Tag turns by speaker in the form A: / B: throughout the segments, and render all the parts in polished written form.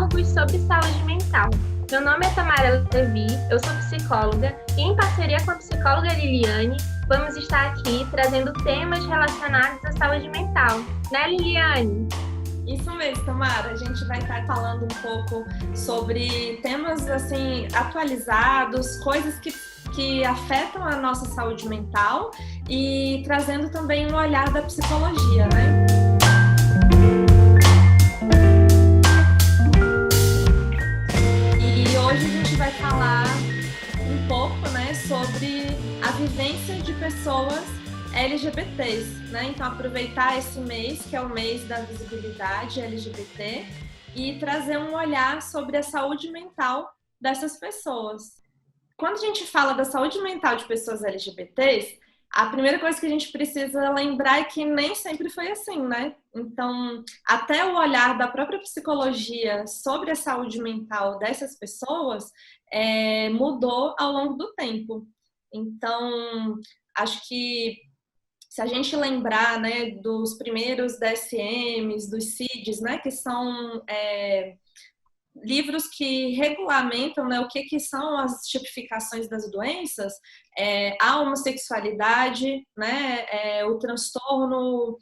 A: Diálogos sobre Saúde Mental. Meu nome é Tamara Levi, eu sou psicóloga e, em parceria com a psicóloga Liliane, vamos estar aqui trazendo temas relacionados à saúde mental. Né, Liliane?
B: Isso mesmo, Tamara. A gente vai estar falando um pouco sobre temas assim atualizados, coisas que afetam a nossa saúde mental e trazendo também um olhar da psicologia, né? E hoje a gente vai falar um pouco, né, sobre a vivência de pessoas LGBTs, né? Então, aproveitar esse mês, que é o mês da visibilidade LGBT, e trazer um olhar sobre a saúde mental dessas pessoas. Quando a gente fala da saúde mental de pessoas LGBTs, a primeira coisa que a gente precisa lembrar é que nem sempre foi assim, né? Então, até o olhar da própria psicologia sobre a saúde mental dessas pessoas mudou ao longo do tempo. Então, acho que se a gente lembrar, né, dos primeiros DSMs, dos CIDs, né, que são livros que regulamentam, né, o que são as tipificações das doenças, a homossexualidade, né, o transtorno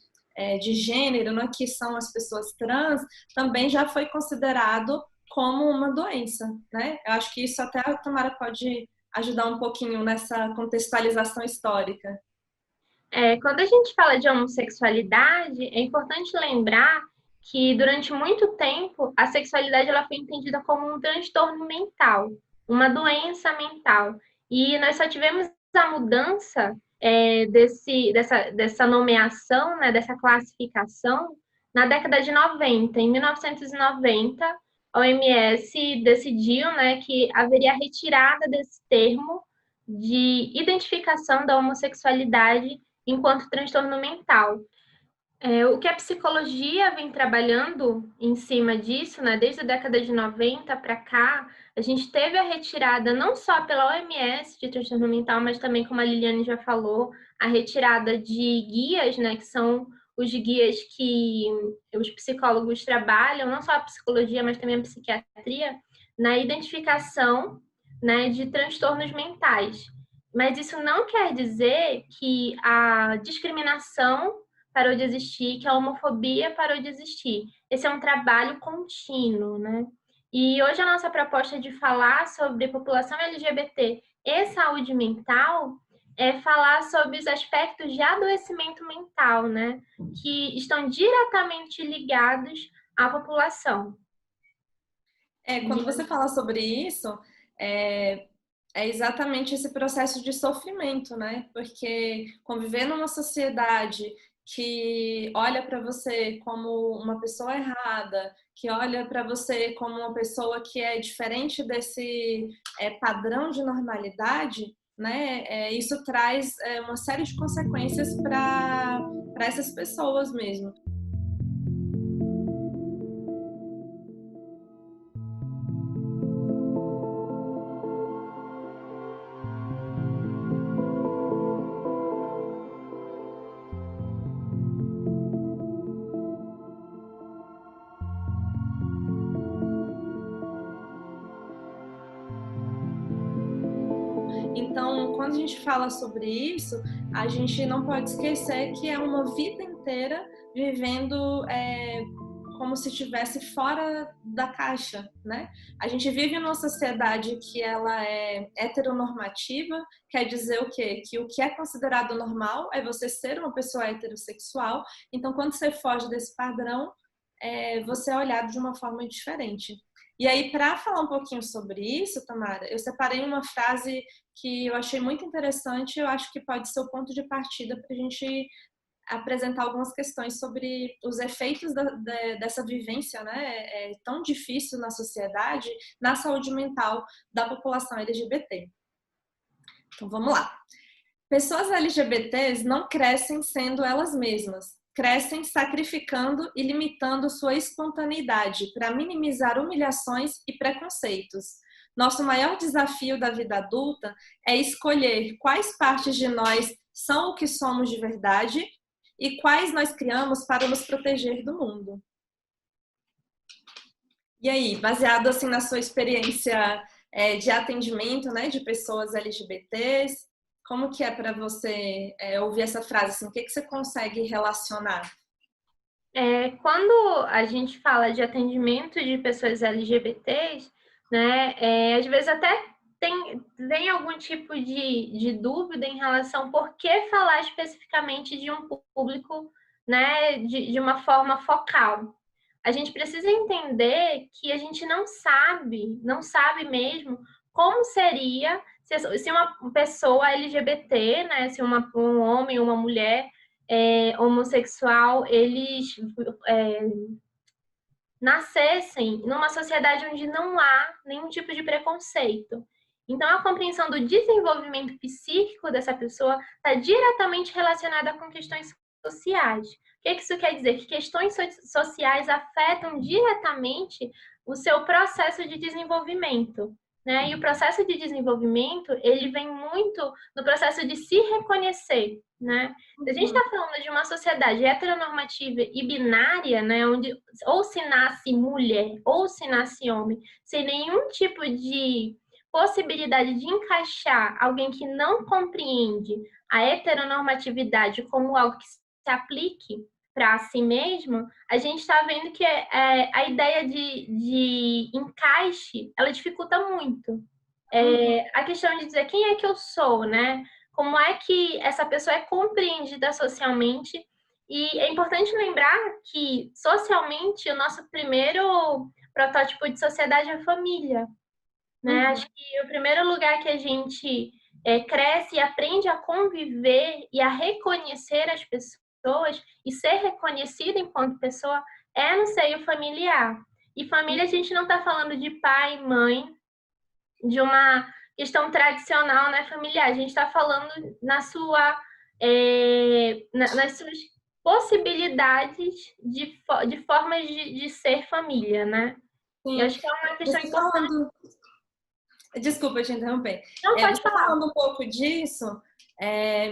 B: de gênero, né, que são as pessoas trans, também já foi considerado como uma doença, né? Eu acho que isso até a Tamara pode ajudar um pouquinho nessa contextualização histórica.
A: Quando a gente fala de homossexualidade, é importante lembrar que durante muito tempo a sexualidade ela foi entendida como um transtorno mental, uma doença mental. E nós só tivemos a mudança dessa nomeação, né, dessa classificação, na década de 90. Em 1990, a OMS decidiu, né, que haveria retirada desse termo de identificação da homossexualidade enquanto transtorno mental. O que a psicologia vem trabalhando em cima disso, né, desde a década de 90 para cá, a gente teve a retirada não só pela OMS de transtorno mental, mas também, como a Liliane já falou, a retirada de guias, né, que são os guias que os psicólogos trabalham, não só a psicologia, mas também a psiquiatria, na identificação, né, de transtornos mentais. Mas isso não quer dizer que a discriminação parou de existir, que a homofobia parou de existir. Esse é um trabalho contínuo, né? E hoje a nossa proposta de falar sobre população LGBT e saúde mental é falar sobre os aspectos de adoecimento mental, né? Que estão diretamente ligados à população.
B: Quando você fala sobre isso, é exatamente esse processo de sofrimento, né? Porque conviver numa sociedade que olha para você como uma pessoa errada, que olha para você como uma pessoa que é diferente desse padrão de normalidade, né? Isso traz uma série de consequências para essas pessoas mesmo. Então, quando a gente fala sobre isso, a gente não pode esquecer que é uma vida inteira vivendo como se estivesse fora da caixa, né? A gente vive numa sociedade que ela é heteronormativa, quer dizer o quê? Que o que é considerado normal é você ser uma pessoa heterossexual. Então, quando você foge desse padrão, você é olhado de uma forma diferente. E aí, para falar um pouquinho sobre isso, Tamara, eu separei uma frase que eu achei muito interessante, eu acho que pode ser o ponto de partida para a gente apresentar algumas questões sobre os efeitos dessa vivência, né, tão difícil na sociedade, na saúde mental da população LGBT. Então, vamos lá. Pessoas LGBTs não crescem sendo elas mesmas, crescem sacrificando e limitando sua espontaneidade para minimizar humilhações e preconceitos. Nosso maior desafio da vida adulta é escolher quais partes de nós são o que somos de verdade e quais nós criamos para nos proteger do mundo. E aí, baseado assim na sua experiência de atendimento, né, de pessoas LGBTs, como que é para você ouvir essa frase? Assim, o que que você consegue relacionar?
A: Quando a gente fala de atendimento de pessoas LGBTs, né, às vezes até vem algum tipo de dúvida em relação por que falar especificamente de um público, né, de uma forma focal. A gente precisa entender que a gente não sabe mesmo como seria se uma pessoa LGBT, né, se um homem ou uma mulher homossexual, eles nascessem numa sociedade onde não há nenhum tipo de preconceito. Então, a compreensão do desenvolvimento psíquico dessa pessoa está diretamente relacionada com questões sociais. O que isso quer dizer? Que questões sociais afetam diretamente o seu processo de desenvolvimento. Né? E o processo de desenvolvimento, ele vem muito no processo de se reconhecer, né? Se a gente está falando de uma sociedade heteronormativa e binária, né, onde ou se nasce mulher ou se nasce homem, sem nenhum tipo de possibilidade de encaixar alguém que não compreende a heteronormatividade como algo que se aplique para si mesmo, a gente está vendo que a ideia de encaixe, ela dificulta muito. A questão de dizer quem é que eu sou, né? Como é que essa pessoa é compreendida socialmente. E é importante lembrar que, socialmente, o nosso primeiro protótipo de sociedade é a família. Né? Acho que o primeiro lugar que a gente cresce e aprende a conviver e a reconhecer as pessoas e ser reconhecida enquanto pessoa é no seio familiar. E família, a gente não está falando de pai, mãe, de uma questão tradicional, né, familiar. A gente está falando nas suas possibilidades de formas de ser família, né? Eu
B: Sim.
A: acho que é uma questão
B: Você
A: importante.
B: falando, desculpa te interromper.
A: Não, pode
B: Você
A: falar.
B: falando um pouco disso,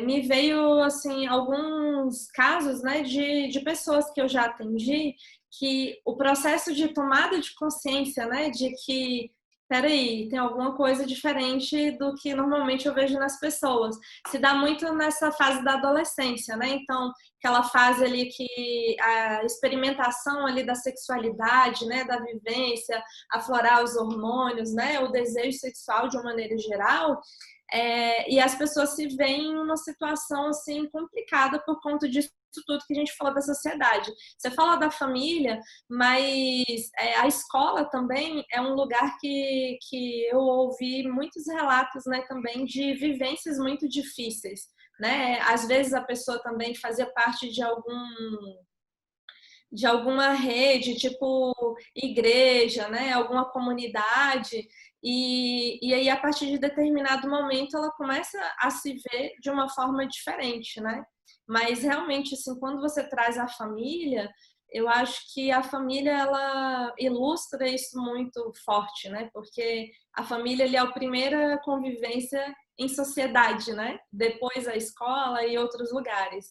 B: me veio assim alguns casos, né, de pessoas que eu já atendi que o processo de tomada de consciência, né, de que peraí, tem alguma coisa diferente do que normalmente eu vejo nas pessoas. Se dá muito nessa fase da adolescência, né? Então, aquela fase ali que a experimentação ali da sexualidade, né, da vivência, aflorar os hormônios, né, o desejo sexual de uma maneira geral, e as pessoas se veem numa situação assim complicada por conta disso tudo que a gente falou da sociedade. Você fala da família, mas a escola também é um lugar que eu ouvi muitos relatos, né, também de vivências muito difíceis, né? Às vezes a pessoa também fazia parte de alguma rede, tipo igreja, né? Alguma comunidade, e aí a partir de determinado momento ela começa a se ver de uma forma diferente, né? Mas realmente, assim, quando você traz a família, eu acho que a família ela ilustra isso muito forte, né? Porque a família ali é a primeira convivência em sociedade, né? Depois a escola e outros lugares.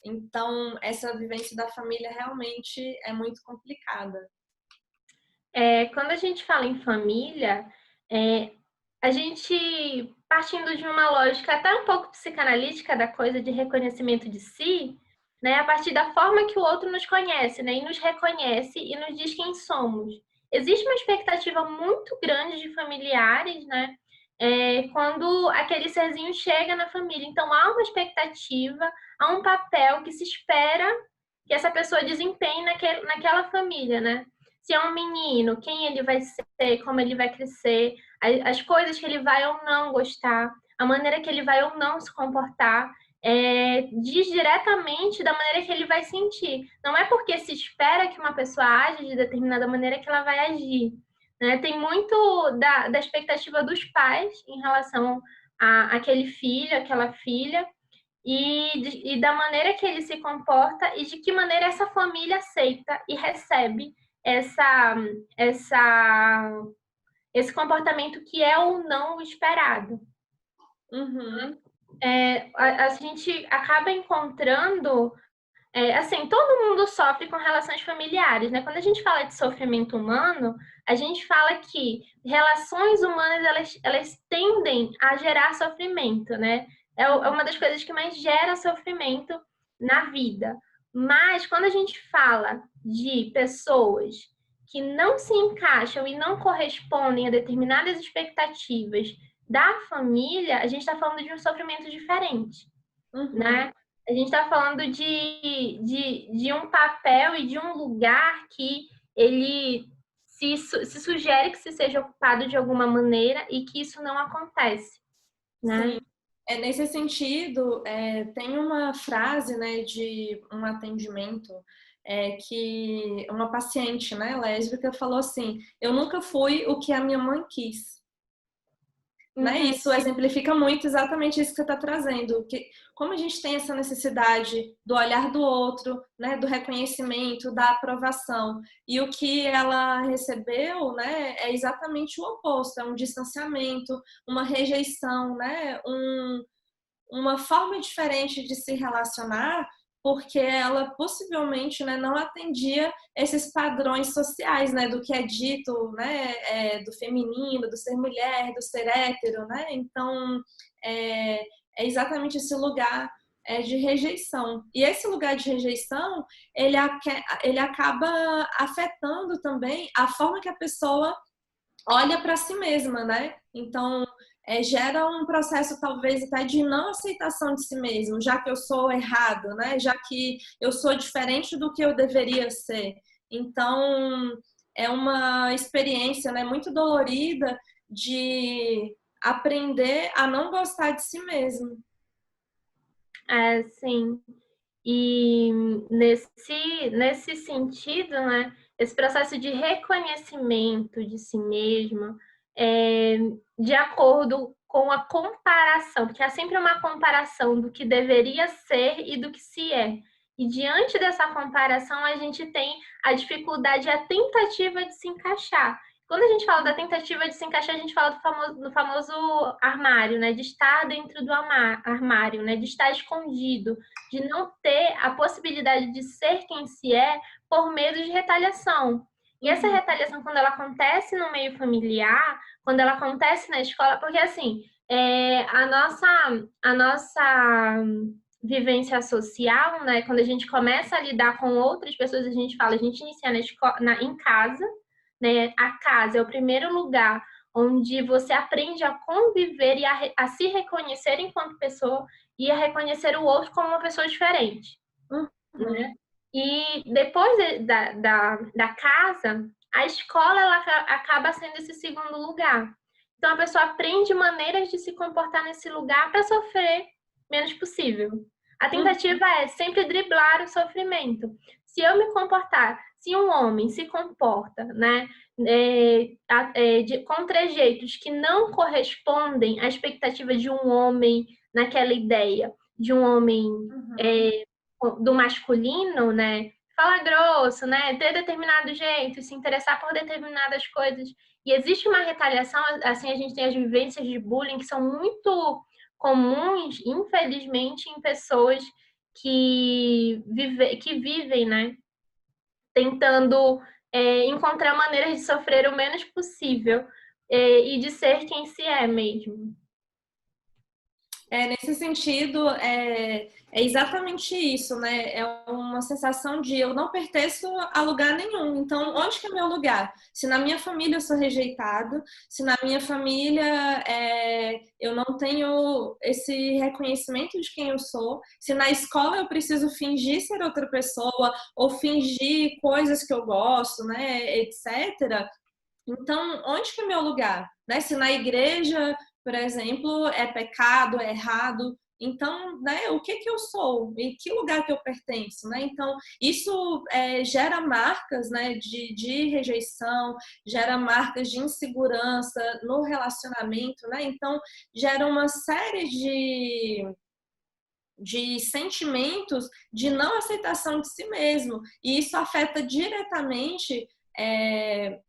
B: Então, essa vivência da família realmente é muito complicada.
A: Quando a gente fala em família, a gente, partindo de uma lógica até um pouco psicanalítica da coisa de reconhecimento de si, né, a partir da forma que o outro nos conhece, né, e nos reconhece e nos diz quem somos. Existe uma expectativa muito grande de familiares, né, quando aquele serzinho chega na família. Então, há uma expectativa, há um papel que se espera que essa pessoa desempenhe naquela família, né? Se é um menino, quem ele vai ser, como ele vai crescer, as coisas que ele vai ou não gostar, a maneira que ele vai ou não se comportar, diz diretamente da maneira que ele vai sentir. Não é porque se espera que uma pessoa age de determinada maneira que ela vai agir. Né? Tem muito da expectativa dos pais em relação àquele filho, aquela filha, e da maneira que ele se comporta e de que maneira essa família aceita e recebe essa, essa, esse comportamento que é ou não o esperado.
B: Uhum.
A: A gente acaba encontrando Assim, todo mundo sofre com relações familiares, né? Quando a gente fala de sofrimento humano, a gente fala que relações humanas, elas tendem a gerar sofrimento, né? É uma das coisas que mais gera sofrimento na vida. Mas quando a gente fala de pessoas que não se encaixam e não correspondem a determinadas expectativas da família, a gente está falando de um sofrimento diferente, né? A gente está falando de um papel e de um lugar que ele se sugere que se seja ocupado de alguma maneira e que isso não acontece, né?
B: Sim. Nesse sentido, tem uma frase, né, de um atendimento que uma paciente, né, lésbica falou assim: eu nunca fui o que a minha mãe quis. Né?
A: Uhum.
B: Isso exemplifica muito exatamente isso que você está trazendo, que como a gente tem essa necessidade do olhar do outro, né, do reconhecimento, da aprovação, e o que ela recebeu, né, é exatamente o oposto, é um distanciamento, uma rejeição, né, uma forma diferente de se relacionar, porque ela possivelmente, né, não atendia esses padrões sociais, né, do que é dito, né, do feminino, do ser mulher, do ser hétero, né? Então é exatamente esse lugar de rejeição. E esse lugar de rejeição ele acaba afetando também a forma que a pessoa olha para si mesma, né? Então gera um processo talvez até de não aceitação de si mesmo, já que eu sou errado, né? Já que eu sou diferente do que eu deveria ser. Então é uma experiência, né, muito dolorida de aprender a não gostar de si mesmo.
A: Sim. E nesse sentido, né, esse processo de reconhecimento de si mesma, é, de acordo com a comparação, porque há sempre uma comparação do que deveria ser e do que se é. E diante dessa comparação, a gente tem a dificuldade, a tentativa de se encaixar. Quando a gente fala da tentativa de se encaixar, a gente fala do famoso armário, né? De estar dentro do armário, né? De estar escondido, de não ter a possibilidade de ser quem se é por medo de retaliação. E essa retaliação, quando ela acontece no meio familiar, quando ela acontece na escola, porque assim, a nossa vivência social, né? Quando a gente começa a lidar com outras pessoas, a gente fala, a gente inicia em casa, né? A casa é o primeiro lugar onde você aprende a conviver e a se reconhecer enquanto pessoa e a reconhecer o outro como uma pessoa diferente, né? E depois da casa, a escola ela acaba sendo esse segundo lugar. Então a pessoa aprende maneiras de se comportar nesse lugar para sofrer menos possível. A tentativa é sempre driblar o sofrimento. Se eu me comportar, se um homem se comporta, né, com trejeitos que não correspondem à expectativa de um homem naquela ideia, de um homem do masculino, né? Falar grosso, né? Ter determinado jeito, se interessar por determinadas coisas. E existe uma retaliação, assim, a gente tem as vivências de bullying que são muito comuns, infelizmente, em pessoas que vivem, né? Tentando encontrar maneiras de sofrer o menos possível e de ser quem se é mesmo.
B: Nesse sentido, é exatamente isso, né? É uma sensação de eu não pertenço a lugar nenhum. Então, onde que é meu lugar? Se na minha família eu sou rejeitado, se na minha família eu não tenho esse reconhecimento de quem eu sou, se na escola eu preciso fingir ser outra pessoa ou fingir coisas que eu gosto, né, etc. Então, onde que é meu lugar? Né? Se na igreja, por exemplo, é pecado, é errado, então, né, o que que eu sou? Em que lugar que eu pertenço? Né? Então, isso gera marcas, né, de rejeição, gera marcas de insegurança no relacionamento, né? Então, gera uma série de sentimentos de não aceitação de si mesmo. E isso afeta diretamente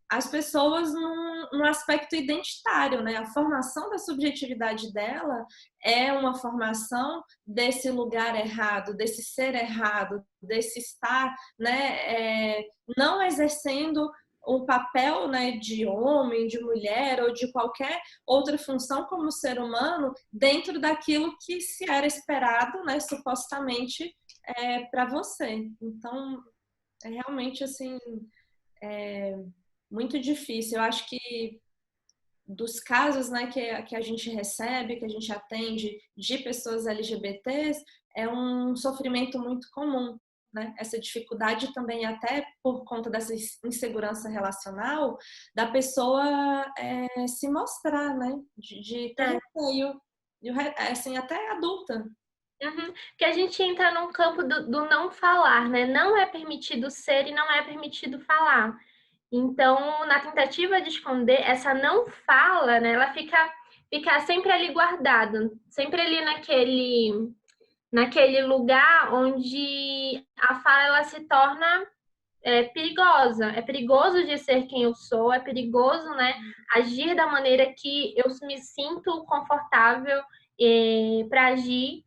B: as pessoas num aspecto identitário, né? A formação da subjetividade dela é uma formação desse lugar errado, desse ser errado, desse estar, né? Não exercendo o papel, né, de homem, de mulher ou de qualquer outra função como ser humano dentro daquilo que se era esperado, né, supostamente para você. Então, é realmente assim muito difícil. Eu acho que dos casos, né, que a gente recebe, que a gente atende de pessoas LGBTs, é um sofrimento muito comum, né? Essa dificuldade também, até por conta dessa insegurança relacional, da pessoa se mostrar, né? De ter receio, assim, até adulta.
A: Uhum. Que a gente entra num campo do não falar, né? Não é permitido ser e não é permitido falar. Então, na tentativa de esconder, essa não fala, né? Ela fica sempre ali guardada, sempre ali naquele lugar onde a fala ela se torna perigosa. É perigoso de ser quem eu sou, é perigoso, né? Agir da maneira que eu me sinto confortável para agir.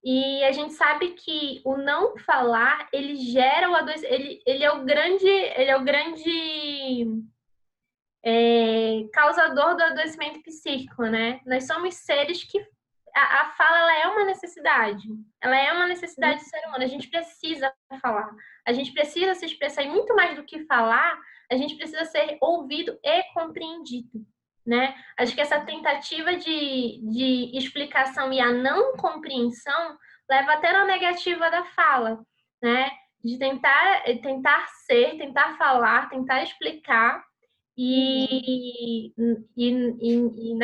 A: E a gente sabe que o não falar, ele gera o adoecimento, ele é o grande causador do adoecimento psíquico, né? Nós somos seres que a fala ela é uma necessidade. Ela é uma necessidade do ser humano. A gente precisa falar. A gente precisa se expressar. E muito mais do que falar, a gente precisa ser ouvido e compreendido. Né? Acho que essa tentativa de explicação e a não compreensão leva até na negativa da fala, né? De tentar ser, tentar falar, tentar explicar e, e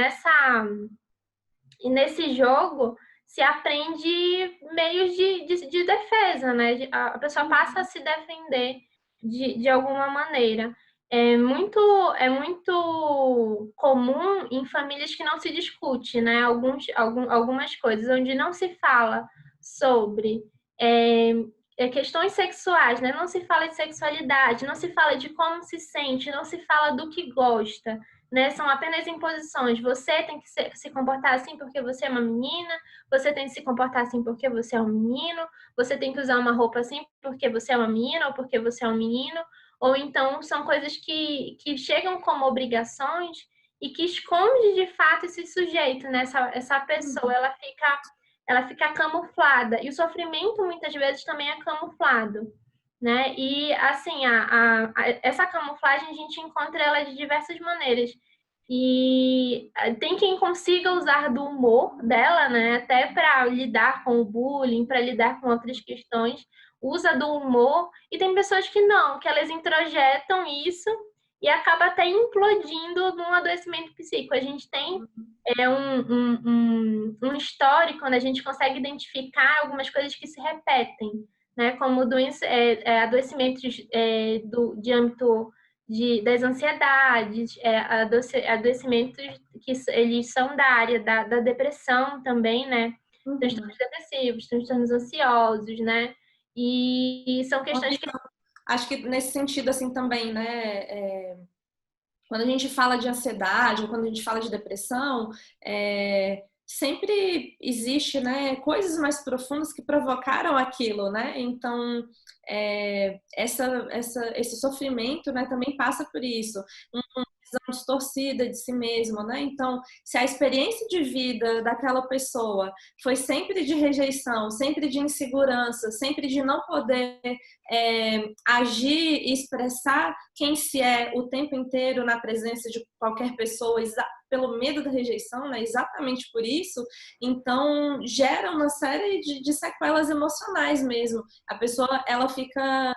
A: nesse jogo se aprende meios de defesa, né? A pessoa passa a se defender de alguma maneira. É muito comum em famílias que não se discute, né? Algumas coisas, onde não se fala sobre é, questões sexuais, né? Não se fala de sexualidade, não se fala de como se sente, não se fala do que gosta, né? São apenas imposições. Você tem que se comportar assim porque você é uma menina, você tem que se comportar assim porque você é um menino, você tem que usar uma roupa assim porque você é uma menina ou porque você é um menino, ou então são coisas que chegam como obrigações e que esconde de fato esse sujeito, né? Essa pessoa, ela fica camuflada. E o sofrimento muitas vezes também é camuflado. Né? E assim, essa camuflagem a gente encontra ela de diversas maneiras. E tem quem consiga usar do humor dela, né? Até para lidar com o bullying, para lidar com outras questões, usa do humor, e tem pessoas que não, que elas introjetam isso e acaba até implodindo num adoecimento psíquico. A gente tem um histórico, onde a gente consegue identificar algumas coisas que se repetem, né, como adoecimentos de âmbito das ansiedades, adoecimentos que eles são da área da depressão também, né, transtornos depressivos, transtornos ansiosos, né, e são questões que...
B: Acho que nesse sentido, assim, também, né, quando a gente fala de ansiedade ou quando a gente fala de depressão, sempre existe, né, coisas mais profundas que provocaram aquilo, né? Então, esse sofrimento, né, também passa por isso. Uma visão distorcida de si mesmo, né? Então, se a experiência de vida daquela pessoa foi sempre de rejeição, sempre de insegurança, sempre de não poder agir e expressar quem se é o tempo inteiro na presença de qualquer pessoa, pelo medo da rejeição, né? Exatamente por isso, então gera uma série de sequelas emocionais mesmo. A pessoa ela fica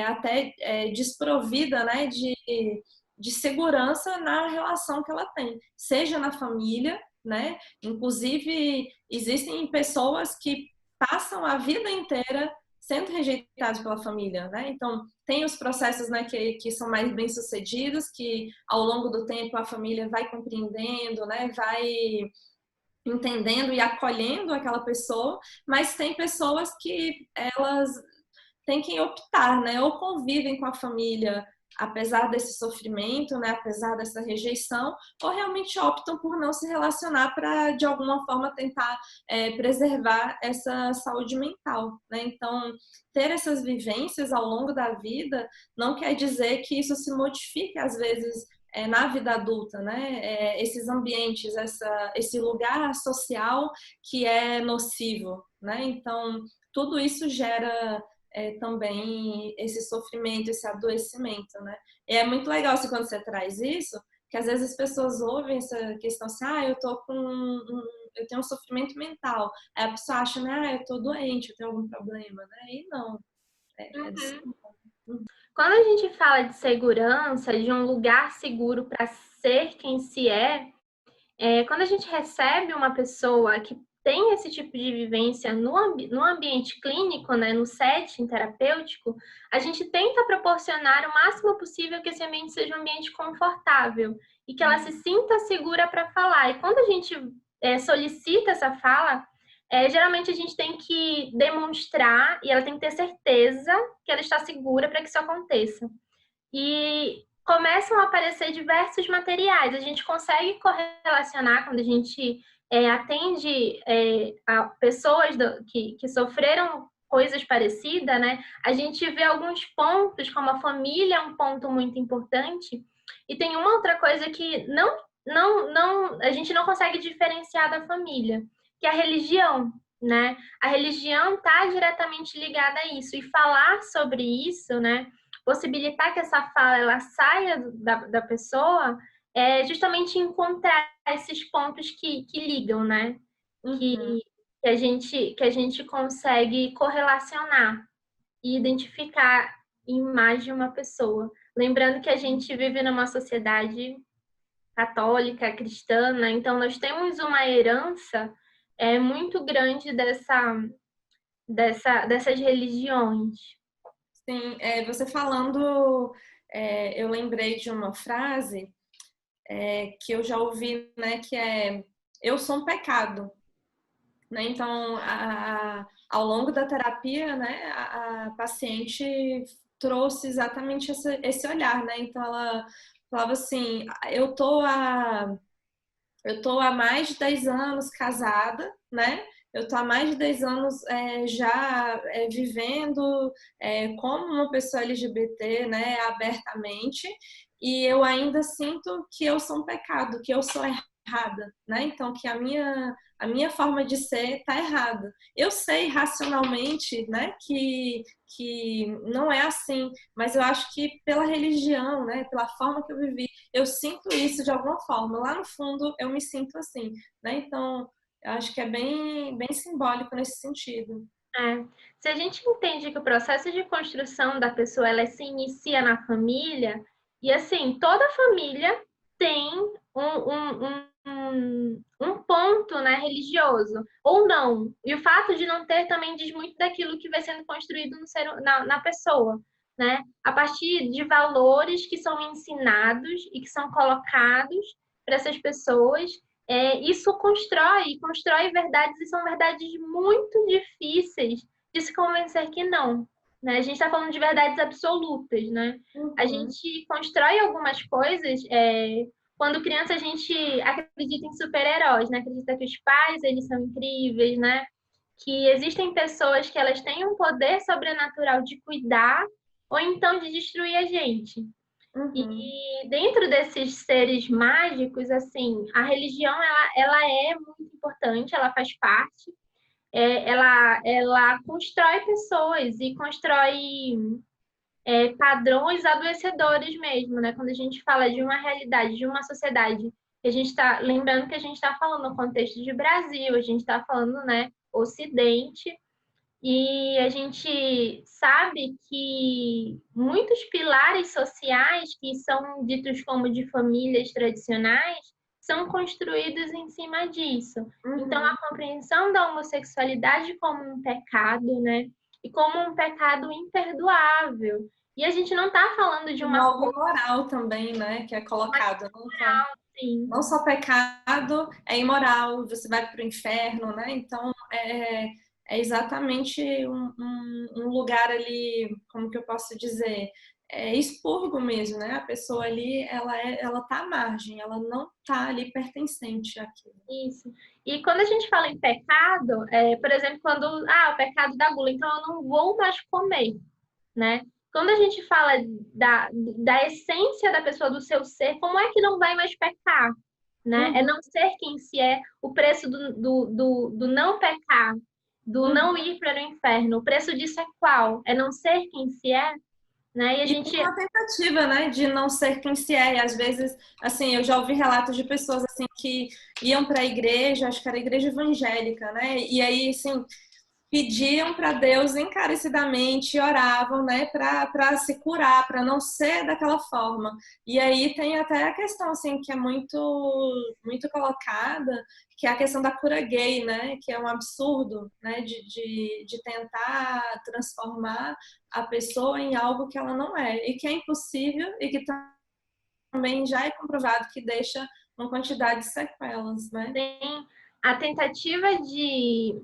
B: até desprovida, né, de segurança na relação que ela tem, seja na família, né? Inclusive existem pessoas que passam a vida inteira sendo rejeitados pela família, né? Então, tem os processos, né, que são mais bem-sucedidos, que ao longo do tempo a família vai compreendendo, né, vai entendendo e acolhendo aquela pessoa, mas tem pessoas que elas têm que optar, né, ou convivem com a família apesar desse sofrimento, né, apesar dessa rejeição, ou realmente optam por não se relacionar para, de alguma forma, tentar preservar essa saúde mental, né? Então, ter essas vivências ao longo da vida não quer dizer que isso se modifique, às vezes, na vida adulta, né? Esses ambientes, esse lugar social que é nocivo, né? Então, tudo isso gera também esse sofrimento, esse adoecimento, né? E é muito legal assim, quando você traz isso, que às vezes as pessoas ouvem essa questão assim, eu tô eu tenho um sofrimento mental. Aí a pessoa acha, né, eu tô doente, eu tenho algum problema, né? E não, é disso.
A: Quando a gente fala de segurança, de um lugar seguro para ser quem se quando a gente recebe uma pessoa que tem esse tipo de vivência no ambiente clínico, né, no setting terapêutico, a gente tenta proporcionar o máximo possível que esse ambiente seja um ambiente confortável e que ela se sinta segura para falar. E quando a gente solicita essa fala, geralmente a gente tem que demonstrar e ela tem que ter certeza que ela está segura para que isso aconteça. E começam a aparecer diversos materiais. A gente consegue correlacionar quando a gente atende a pessoas que sofreram coisas parecidas, né? A gente vê alguns pontos, como a família é um ponto muito importante, e tem uma outra coisa que a gente não consegue diferenciar da família, que é a religião, né? A religião está diretamente ligada a isso, e falar sobre isso, né? Possibilitar que essa fala ela saia da pessoa é justamente encontrar esses pontos que ligam, né? Que a gente consegue correlacionar e identificar em mais de uma pessoa. Lembrando que a gente vive numa sociedade católica, cristã, né? Então nós temos uma herança muito grande dessas religiões.
B: Sim, você falando, eu lembrei de uma frase que eu já ouvi, né, que é eu sou um pecado, né? Então, ao longo da terapia, né, a paciente trouxe exatamente esse olhar, né? Então, ela falava assim, eu tô há mais de 10 anos casada, né? Eu tô há mais de 10 anos já vivendo como uma pessoa LGBT, né, abertamente, e eu ainda sinto que eu sou um pecado, que eu sou errada, né? Então, que a minha forma de ser tá errada. Eu sei racionalmente, né, que não é assim, mas eu acho que pela religião, né, pela forma que eu vivi, eu sinto isso de alguma forma. Lá no fundo, eu me sinto assim, né? Então, eu acho que é bem simbólico nesse sentido.
A: Se a gente entende que o processo de construção da pessoa ela se inicia na família, e assim, toda família tem um ponto, né, religioso, ou não. E o fato de não ter também diz muito daquilo que vai sendo construído na pessoa, né? A partir de valores que são ensinados e que são colocados para essas pessoas, isso constrói verdades, e são verdades muito difíceis de se convencer que não. Né? A gente está falando de verdades absolutas, né? A gente constrói algumas coisas. Quando criança, a gente acredita em super-heróis, né? Acredita que os pais, eles são incríveis, né? Que existem pessoas que elas têm um poder sobrenatural de cuidar ou então de destruir a gente. E dentro desses seres mágicos, assim, a religião ela é muito importante, ela faz parte, ela constrói pessoas e constrói padrões adoecedores mesmo, né? Quando a gente fala de uma realidade, de uma sociedade, que a gente está lembrando que a gente está falando no contexto de Brasil, a gente está falando, né, Ocidente. E a gente sabe que muitos pilares sociais, que são ditos como de famílias tradicionais, são construídos em cima disso. Então, a compreensão da homossexualidade como um pecado, né? E como um pecado imperdoável. E a gente não está falando de uma
B: algo moral também, né, que é colocado.
A: Moral, sim.
B: Não só pecado, é imoral, você vai para o inferno, né? Então, é exatamente um lugar ali, como que eu posso dizer? expurgo mesmo, né? A pessoa ali, ela tá à margem, ela não tá ali pertencente àquilo.
A: Isso. E quando a gente fala em pecado, por exemplo, quando, o pecado da gula, então eu não vou mais comer, né? Quando a gente fala da essência da pessoa, do seu ser, como é que não vai mais pecar, né? É não ser quem se é, o preço do não pecar, do não ir para o inferno. O preço disso é qual? É não ser quem se é, né? E a gente...
B: uma tentativa, né, de não ser quem se é. E às vezes, assim, eu já ouvi relatos de pessoas assim que iam para a igreja, acho que era a igreja evangélica, né? E aí, assim, pediam para Deus encarecidamente, oravam, né, para se curar, para não ser daquela forma. E aí tem até a questão assim que é muito colocada, que é a questão da cura gay, né, que é um absurdo, né, de tentar transformar a pessoa em algo que ela não é e que é impossível e que também já é comprovado que deixa uma quantidade de sequelas, né?
A: Tem a tentativa de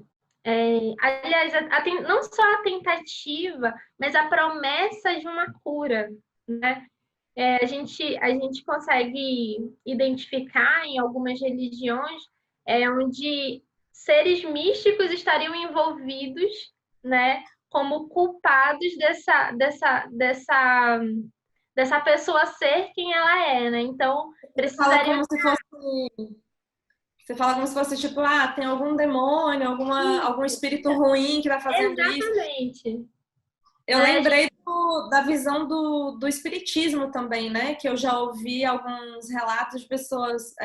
A: aliás, não só a tentativa, mas a promessa de uma cura, né? A gente consegue identificar em algumas religiões onde seres místicos estariam envolvidos, né, como culpados dessa pessoa ser quem ela é, né? Então,
B: Fala
A: precisaria...
B: como se fosse Você fala como se fosse tipo, tem algum demônio, algum espírito ruim que está fazendo isso.
A: Exatamente.
B: Eu lembrei da visão do espiritismo também, né? Que eu já ouvi alguns relatos de pessoas.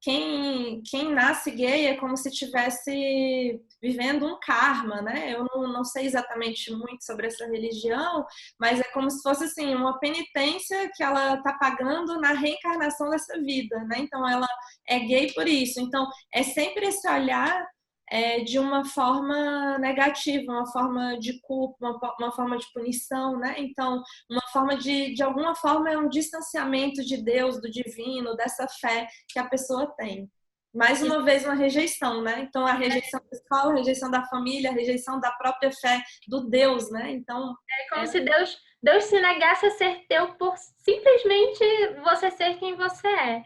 B: Quem nasce gay é como se estivesse vivendo um karma, né? Eu não sei exatamente muito sobre essa religião, mas é como se fosse assim uma penitência que ela está pagando na reencarnação dessa vida, né? Então ela é gay por isso. Então é sempre esse olhar de uma forma negativa, uma forma de culpa, uma forma de punição, né? Então, uma forma de alguma forma, é um distanciamento de Deus, do divino, dessa fé que a pessoa tem. Mais uma vez, uma rejeição, né? Então, a rejeição da escola, a rejeição da família, a rejeição da própria fé, do Deus, né? Então...
A: É como se Deus se negasse a ser teu por simplesmente você ser quem você é.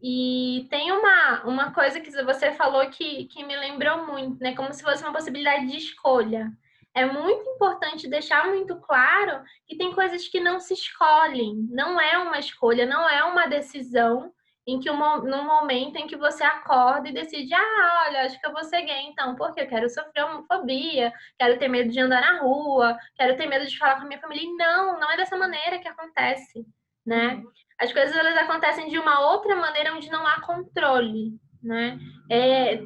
A: E tem uma coisa que você falou que me lembrou muito, né? Como se fosse uma possibilidade de escolha. É muito importante deixar muito claro que tem coisas que não se escolhem. Não é uma escolha, não é uma decisão em que num momento em que você acorda e decide, olha, acho que eu vou ser gay, então, porque eu quero sofrer homofobia, quero ter medo de andar na rua, quero ter medo de falar com a minha família. E não é dessa maneira que acontece, né? As coisas elas acontecem de uma outra maneira onde não há controle, né?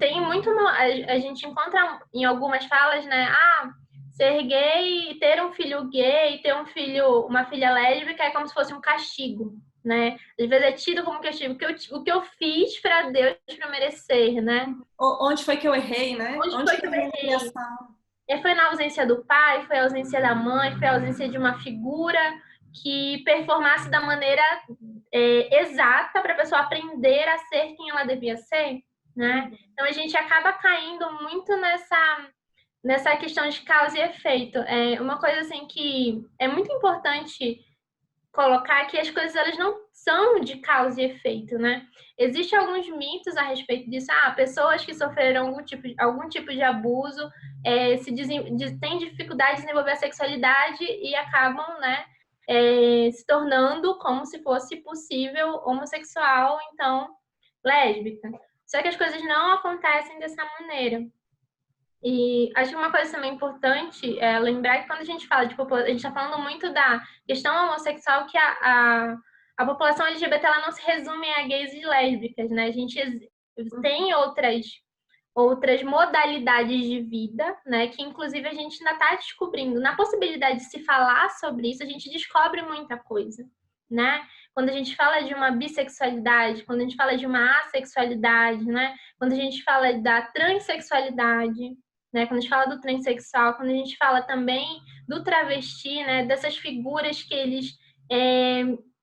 A: Tem muito a gente encontra em algumas falas, né? Ser gay, ter um filho gay, ter uma filha lésbica é como se fosse um castigo, né? Às vezes é tido como castigo, o que eu fiz para Deus para merecer, né?
B: Onde foi que eu errei, né?
A: Onde
B: Onde
A: foi
B: que
A: que eu
B: eu errei?
A: errei? Foi na ausência do pai, foi a ausência da mãe, foi a ausência de uma figura que performasse da maneira exata para a pessoa aprender a ser quem ela devia ser, né? Então a gente acaba caindo muito nessa questão de causa e efeito. É uma coisa assim que é muito importante colocar que as coisas elas não são de causa e efeito, né? Existem alguns mitos a respeito disso. Pessoas que sofreram algum tipo de abuso têm dificuldade de desenvolver a sexualidade e acabam, né, se tornando como se fosse possível homossexual, então lésbica. Só que as coisas não acontecem dessa maneira. E acho que uma coisa também importante é lembrar que quando a gente fala a gente está falando muito da questão homossexual, que a população LGBT ela não se resume a gays e lésbicas, né? A gente tem outras modalidades de vida, né? Que inclusive a gente ainda está descobrindo. Na possibilidade de se falar sobre isso, a gente descobre muita coisa, né? Quando a gente fala de uma bissexualidade, quando a gente fala de uma assexualidade, né? Quando a gente fala da transexualidade, né? Quando a gente fala do transexual, quando a gente fala também do travesti, né? Dessas figuras que eles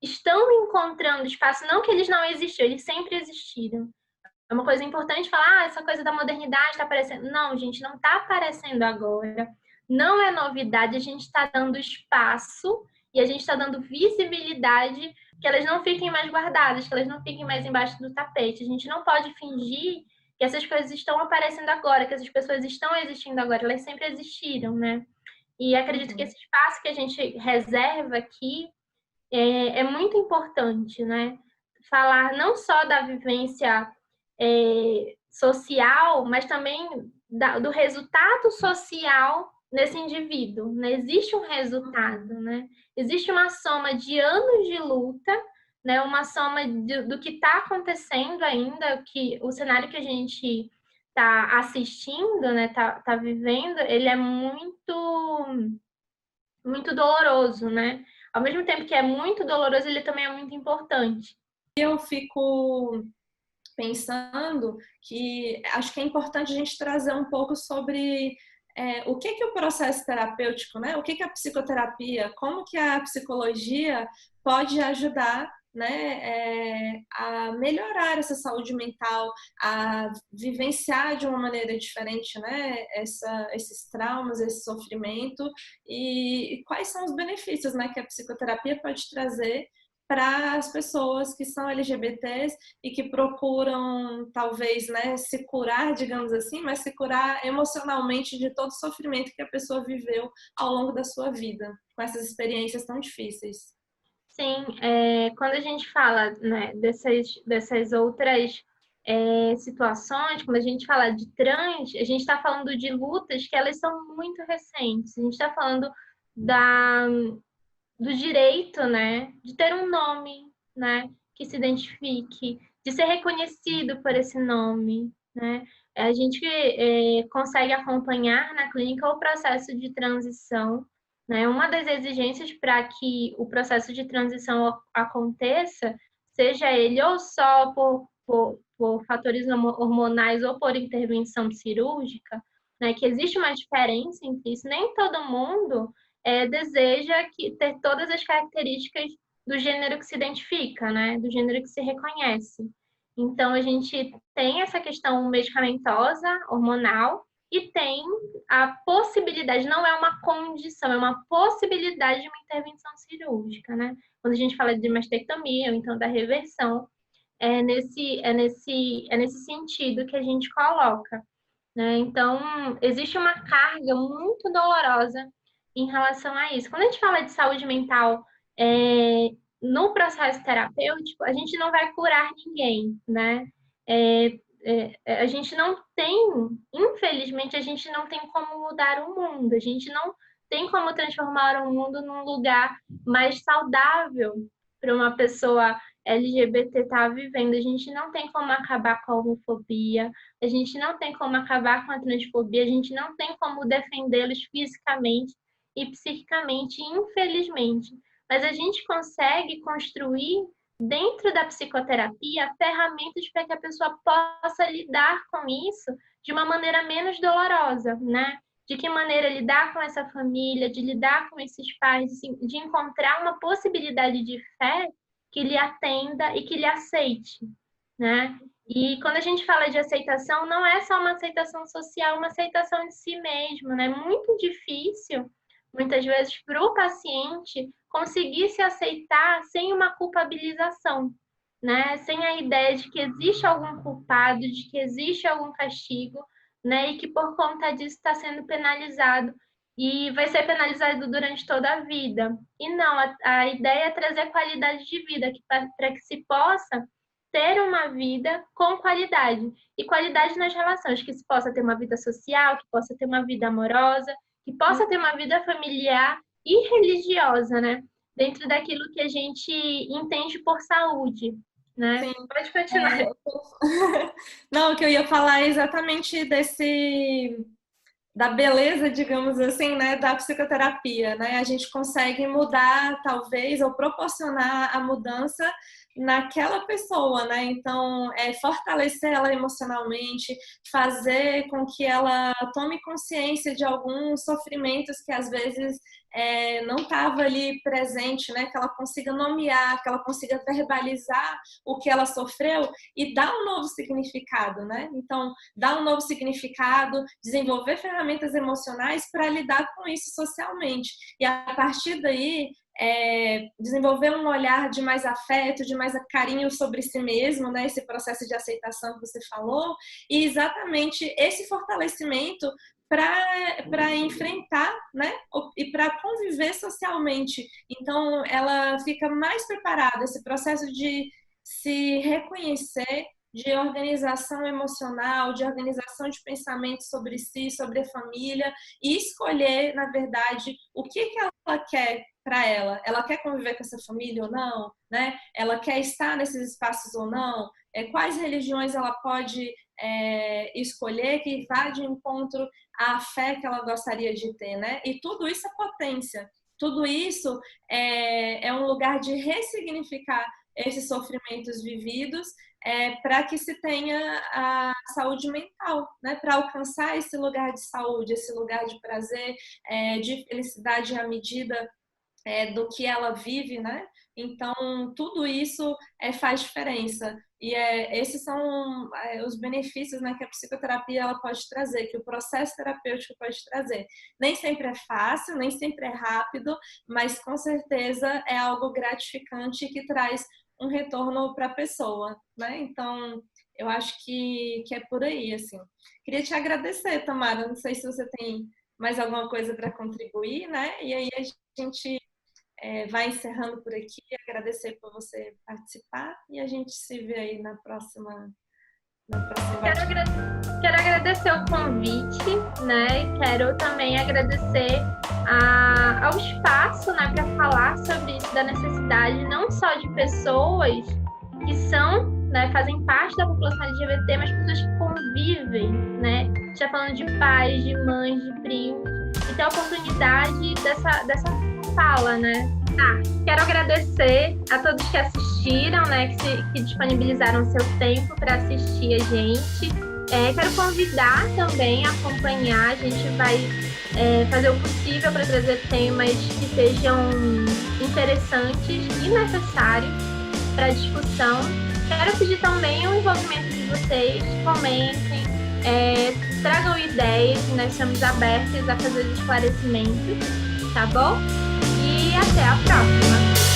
A: estão encontrando espaço, não que eles não existiam, eles sempre existiram. É uma coisa importante falar, essa coisa da modernidade está aparecendo. Não, gente, não está aparecendo agora. Não é novidade, a gente está dando espaço e a gente está dando visibilidade, que elas não fiquem mais guardadas, que elas não fiquem mais embaixo do tapete. A gente não pode fingir que essas coisas estão aparecendo agora, que essas pessoas estão existindo agora, elas sempre existiram, né? E acredito que esse espaço que a gente reserva aqui é muito importante, né? Falar não só da vivência social, mas também do resultado social nesse indivíduo. Né? Existe um resultado, né? Existe uma soma de anos de luta, né? Uma soma do que está acontecendo ainda, que o cenário que a gente está assistindo, né? Tá vivendo, ele é muito doloroso, né? Ao mesmo tempo que é muito doloroso, ele também é muito importante.
B: Eu fico pensando que acho que é importante a gente trazer um pouco sobre o que o processo terapêutico, né? O que a psicoterapia, como que a psicologia pode ajudar, né, a melhorar essa saúde mental, a vivenciar de uma maneira diferente, né, esses traumas, esse sofrimento e quais são os benefícios, né, que a psicoterapia pode trazer para as pessoas que são LGBTs e que procuram, talvez, né, se curar, digamos assim, mas se curar emocionalmente de todo o sofrimento que a pessoa viveu ao longo da sua vida, com essas experiências tão difíceis.
A: Sim, quando a gente fala, né, dessas outras situações, quando a gente fala de trans, a gente está falando de lutas que elas são muito recentes. A gente está falando do direito, né, de ter um nome, né, que se identifique, de ser reconhecido por esse nome, né. A gente consegue acompanhar na clínica o processo de transição, né. Uma das exigências para que o processo de transição aconteça, seja ele ou só por fatores hormonais ou por intervenção cirúrgica, né, que existe uma diferença entre isso. Nem todo mundo deseja ter todas as características do gênero que se identifica, né? Do gênero que se reconhece. Então, a gente tem essa questão medicamentosa, hormonal, e tem a possibilidade, não é uma condição, é uma possibilidade de uma intervenção cirúrgica, né? Quando a gente fala de mastectomia, ou então da reversão, é nesse sentido que a gente coloca, né? Então, existe uma carga muito dolorosa em relação a isso. Quando a gente fala de saúde mental no processo terapêutico, a gente não vai curar ninguém, né? A gente não tem, infelizmente, a gente não tem como mudar o mundo, a gente não tem como transformar o mundo num lugar mais saudável para uma pessoa LGBT estar vivendo. A gente não tem como acabar com a homofobia, a gente não tem como acabar com a transfobia, a gente não tem como defendê-los fisicamente e psiquicamente, infelizmente. Mas a gente consegue construir, dentro da psicoterapia, ferramentas para que a pessoa possa lidar com isso de uma maneira menos dolorosa, né? De que maneira lidar com essa família, de lidar com esses pais, de encontrar uma possibilidade de fé que lhe atenda e que lhe aceite, né? E quando a gente fala de aceitação, não é só uma aceitação social, é uma aceitação de si mesmo, né? Muito difícil, muitas vezes, para o paciente conseguir se aceitar sem uma culpabilização, né? Sem a ideia de que existe algum culpado, de que existe algum castigo, né? E que por conta disso está sendo penalizado e vai ser penalizado durante toda a vida. E não, a ideia é trazer qualidade de vida para que se possa ter uma vida com qualidade. E qualidade nas relações, que se possa ter uma vida social, que possa ter uma vida amorosa, que possa ter uma vida familiar e religiosa, né? Dentro daquilo que a gente entende por saúde, né?
B: Sim.
A: Pode continuar.
B: Não, o que eu ia falar é exatamente da beleza, digamos assim, né, da psicoterapia, né? A gente consegue mudar, talvez, ou proporcionar a mudança naquela pessoa, né? Então, fortalecer ela emocionalmente, fazer com que ela tome consciência de alguns sofrimentos que às vezes não estava ali presente, né? Que ela consiga nomear, que ela consiga verbalizar o que ela sofreu e dar um novo significado, né? Então, dar um novo significado, desenvolver ferramentas emocionais para lidar com isso socialmente. E a partir daí, desenvolver um olhar de mais afeto, de mais carinho sobre si mesmo, né? Esse processo de aceitação que você falou, e exatamente esse fortalecimento para enfrentar, né? E para conviver socialmente. Então, ela fica mais preparada, esse processo de se reconhecer, de organização emocional, de organização de pensamentos sobre si, sobre a família, e escolher, na verdade, o que ela quer para ela. Ela quer conviver com essa família ou não, né? Ela quer estar nesses espaços ou não? Quais religiões ela pode escolher que vá de encontro à fé que ela gostaria de ter, né? E tudo isso é potência. Tudo isso é um lugar de ressignificar esses sofrimentos vividos para que se tenha a saúde mental, né? Para alcançar esse lugar de saúde, esse lugar de prazer, de felicidade à medida do que ela vive, né? Então, tudo isso faz diferença. E esses são os benefícios, né, que a psicoterapia ela pode trazer, que o processo terapêutico pode trazer. Nem sempre é fácil, nem sempre é rápido, mas com certeza é algo gratificante que traz um retorno para a pessoa, né? Então, eu acho que é por aí, assim. Queria te agradecer, Tamara. Não sei se você tem mais alguma coisa para contribuir, né? E aí a gente vai encerrando por aqui. Agradecer por você participar e a gente se vê aí na próxima.
A: Quero agradecer o convite, né? E quero também agradecer ao espaço, né, para falar sobre isso, da necessidade não só de pessoas que são, né, fazem parte da população LGBT, mas pessoas que convivem, né? A gente está falando de pais, de mães, de primos, e ter a oportunidade dessa fala, né? Quero agradecer a todos que assistiram, né, que disponibilizaram seu tempo para assistir a gente. Quero convidar também a acompanhar. A gente vai fazer o possível para trazer temas que sejam interessantes e necessários para a discussão. Quero pedir também o envolvimento de vocês, comentem, tragam ideias, nós estamos abertos a fazer os esclarecimentos, tá bom? E até a próxima!